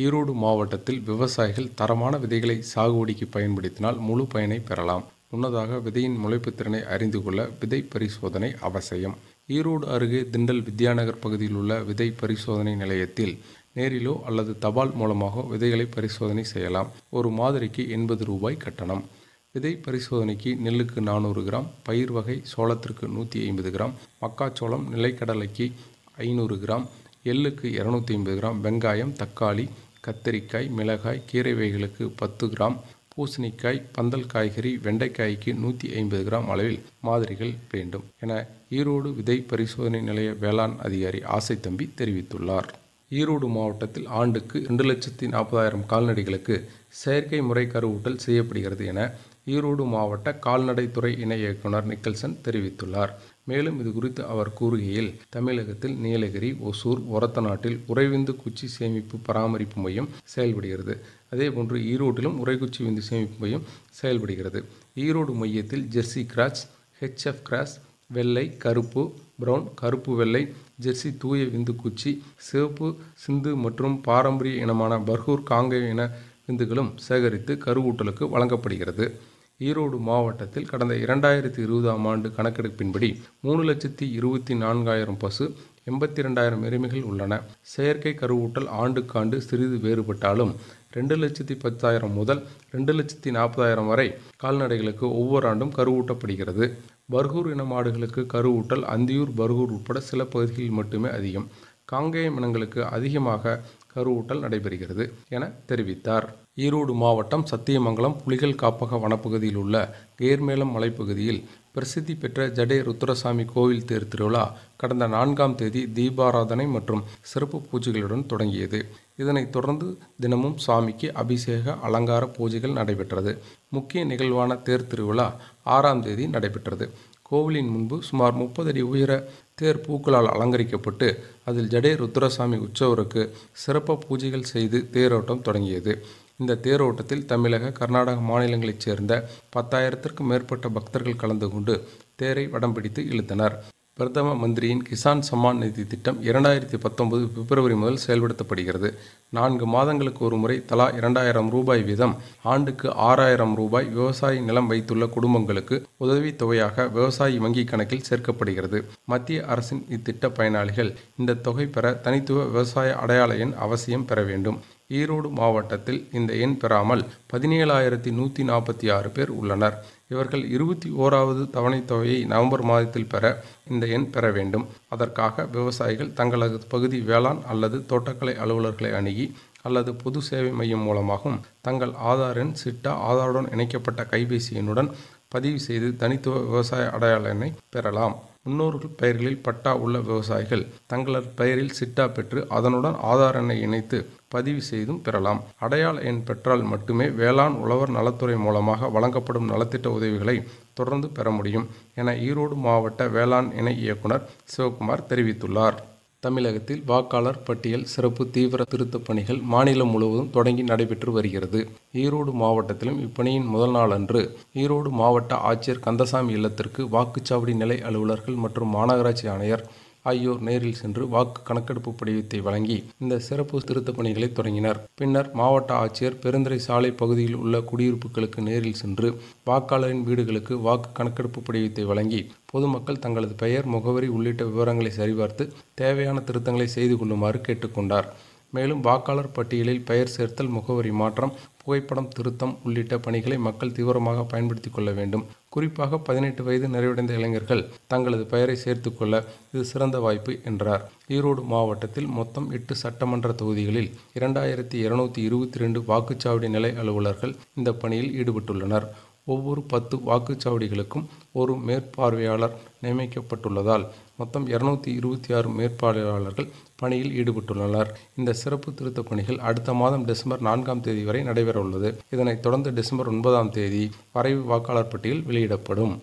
ஈரோடு மாவட்டத்தில் விவசாயிகள் தரமான விதைகளை சாகுபடிக்கு பயன்படுத்தினால் முழு பயனை பெறலாம். முன்னதாக விதையின் முளைப்பு திறனை அறிந்து கொள்ள விதை பரிசோதனை அவசியம். ஈரோடு அருகே திண்டல் வித்யாநகர் பகுதியில் உள்ள விதை பரிசோதனை நிலையத்தில் நேரிலோ அல்லது தபால் மூலமாக விதைகளை பரிசோதனை செய்யலாம். ஒரு மாதிரிக்கு 80 ரூபாய் கட்டணம். விதை பரிசோதனைக்கு நெல்லுக்கு 400 கிராம், பயிர் வகை சோளத்திற்கு 150 கிராம், மக்காச்சோளம் நிலைக்கடலைக்கு 500 கிராம், எள்ளுக்கு 250 கிராம், வெங்காயம், தக்காளி, கத்தரிக்காய், மிளகாய், கீரை வகைகளுக்கு 10 கிராம், பூசணிக்காய், பந்தல் காய்கறி, வெண்டைக்காய்க்கு 150 கிராம் அளவில் மாதிரிகள் வேண்டும் என ஈரோடு விதை பரிசோதனை நிலைய வேளாண் அதிகாரி ஆசைத்தம்பி தெரிவித்துள்ளார். ஈரோடு மாவட்டத்தில் ஆண்டுக்கு 2,40,000 கால்நடைகளுக்கு செயற்கை முறை கருவூட்டல் செய்யப்படுகிறது என ஈரோடு மாவட்ட கால்நடைத்துறை இணை இயக்குனர் நிக்கல்சன் தெரிவித்துள்ளார். மேலும் இது குறித்து அவர் கூறுகையில், தமிழகத்தில் நீலகிரி, ஒசூர், ஒரத்தநாட்டில் உறைவிந்து குச்சி சேமிப்பு பராமரிப்பு மையம் செயல்படுகிறது. அதேபோன்று ஈரோட்டிலும் உறைக்குச்சி விந்து சேமிப்பு மையம் செயல்படுகிறது. ஈரோடு மையத்தில் ஜெர்சி கிராஸ், HF கிராஸ், வெள்ளை, கருப்பு, பிரவுன், கருப்பு வெள்ளை, ஜெர்சி தூய விந்து குச்சி, சிவப்பு சிந்து மற்றும் பாரம்பரிய இனமான பர்கூர் காங்கேய இன விந்துகளும் சேகரித்து கருவூட்டலுக்கு வழங்கப்படுகிறது. ஈரோடு மாவட்டத்தில் கடந்த 2020ஆம் ஆண்டு கணக்கெடுப்பின்படி 3,24,000 பசு, 82,000 எருமைகள் உள்ளன. செயற்கை கருவூட்டல் ஆண்டுக்காண்டு சிறிது வேறுபட்டாலும் 2,10,000 முதல் 2,40,000 வரை கால்நடைகளுக்கு ஒவ்வொரு ஆண்டும் கருவூட்டப்படுகிறது. பர்கூர் இன மாடுகளுக்கு கருவூட்டல் அந்தியூர், பர்கூர் உட்பட சில பகுதிகளில் மட்டுமே அதிகம். காங்கேயம் இனங்களுக்கு அதிகமாக கருவூட்டல் நடைபெறுகிறது என தெரிவித்தார். ஈரோடு மாவட்டம் சத்தியமங்கலம் புலிகள் காப்பக வனப்பகுதியில் உள்ள கேர்மேலம் மலைப்பகுதியில் பிரசித்தி பெற்ற ஜடே ருத்ரசாமி கோவில் தேர் திருவிழா கடந்த 4ஆம் தேதி தீபாராதனை மற்றும் சிறப்பு பூஜைகளுடன் தொடங்கியது. இதனைத் தொடர்ந்து தினமும் சாமிக்கு அபிஷேக, அலங்கார பூஜைகள் நடைபெற்றது. முக்கிய நிகழ்வான தேர் திருவிழா 6ஆம் தேதி நடைபெற்றது. கோவிலின் முன்பு சுமார் 30 அடி உயர தேர் பூக்களால் அலங்கரிக்கப்பட்டு அதில் ஜடே ருத்ரசாமி உற்சவருக்கு சிறப்பு பூஜைகள் செய்து தேரோட்டம் தொடங்கியது. இந்த தேரோட்டத்தில் தமிழக, கர்நாடக மாநிலங்களைச் சேர்ந்த 10,000த்திற்கும் மேற்பட்ட பக்தர்கள் கலந்து கொண்டு தேரை வடம் பிடித்து இழுத்தனர். பிரதம மந்திரியின் கிசான் சம்மான் நிதி திட்டம் 2019 பிப்ரவரி முதல் செயல்படுத்தப்படுகிறது. 4 மாதங்களுக்கு ஒரு முறை தலா 2,000 ரூபாய் வீதம் ஆண்டுக்கு 6,000 ரூபாய் விவசாய நிலம் வைத்துள்ள குடும்பங்களுக்கு உதவித் தொகையாக விவசாயி வங்கி கணக்கில் சேர்க்கப்படுகிறது. மத்திய அரசின் இத்திட்ட பயனாளிகள் இந்த தொகை பெற தனித்துவ விவசாய அடையாள எண் அவசியம் பெற வேண்டும். ஈரோடு மாவட்டத்தில் இந்த எண் பெறாமல் 17,146 பேர் உள்ளனர். இவர்கள் 21வது தவணை தொகையை நவம்பர் மாதத்தில் பெற இந்த எண் பெற வேண்டும். அதற்காக விவசாயிகள் தங்களது பகுதி வேளாண் அல்லது தோட்டக்கலை அலுவலர்களை அணுகி அல்லது பொது சேவை மையம் மூலமாகவும் தங்கள் ஆதார் எண், சிட்டா, ஆதாருடன் இணைக்கப்பட்ட கைபேசி எண்ணுடன் பதிவு செய்து தனித்துவ விவசாய அடையாள எண்ணை பெறலாம். முன்னோர்கள் பெயர்களில் பட்டா உள்ள விவசாயிகள் தங்களது பெயரில் சிட்டா பெற்று அதனுடன் ஆதார் எண்ணை இணைத்து பதிவு செய்தும் பெறலாம். அடையாள எண் பெற்றால் மட்டுமே வேளாண் உழவர் நலத்துறை மூலமாக வழங்கப்படும் நலத்திட்ட உதவிகளை தொடர்ந்து பெற முடியும் என ஈரோடு மாவட்ட வேளாண் இணை இயக்குனர் சிவகுமார் தெரிவித்துள்ளார். தமிழகத்தில் வாக்காளர் பட்டியல் சிறப்பு தீவிர திருத்தப் பணிகள் மாநிலம் முழுவதும் தொடங்கி நடைபெற்று வருகிறது. ஈரோடு மாவட்டத்திலும் இப்பணியின் முதல் நாளன்று ஈரோடு மாவட்ட ஆட்சியர் கந்தசாமி இல்லத்திற்கு வாக்குச்சாவடி நிலை அலுவலர்கள் மற்றும் மாநகராட்சி ஆணையர் ஆகியோர் நேரில் சென்று வாக்கு கணக்கெடுப்பு படிவத்தை வழங்கி இந்த சிறப்பு திருத்தப் பணிகளை தொடங்கினர். பின்னர் மாவட்ட ஆட்சியர் பெருந்துறை சாலை பகுதியில் உள்ள குடியிருப்புகளுக்கு நேரில் சென்று வாக்காளரின் வீடுகளுக்கு வாக்கு கணக்கெடுப்பு படிவத்தை வழங்கி பொதுமக்கள் தங்களது பெயர், முகவரி உள்ளிட்ட விவரங்களை சரிபார்த்து தேவையான திருத்தங்களை செய்து கொள்ளுமாறு கேட்டுக்கொண்டார். மேலும் வாக்காளர் பட்டியலில் பெயர் சேர்த்தல், முகவரி மாற்றம், புகைப்படம் திருத்தம் உள்ளிட்ட பணிகளை மக்கள் தீவிரமாக பயன்படுத்திக் கொள்ள வேண்டும். குறிப்பாக 18 வயது நிறைவடைந்த இளைஞர்கள் தங்களது பெயரை சேர்த்து கொள்ள இது சிறந்த வாய்ப்பு என்றார். ஈரோடு மாவட்டத்தில் மொத்தம் 8 சட்டமன்ற தொகுதிகளில் 2,222 வாக்குச்சாவடி நிலை அலுவலர்கள் இந்த பணியில் ஈடுபட்டுள்ளனர். ஒவ்வொரு 10 வாக்குச்சாவடிகளுக்கும் ஒரு மேற்பார்வையாளர் நியமிக்கப்பட்டுள்ளதால் மொத்தம் 226 மேற்பார்வையாளர்கள் பணியில் ஈடுபட்டுள்ளனர். இந்த சிறப்பு திருத்தப் பணிகள் அடுத்த மாதம் டிசம்பர் 4ஆம் தேதி வரை நடைபெற உள்ளது. இதனைத் தொடர்ந்து டிசம்பர் 9ஆம் தேதி வரைவு வாக்காளர் பட்டியல் வெளியிடப்படும்.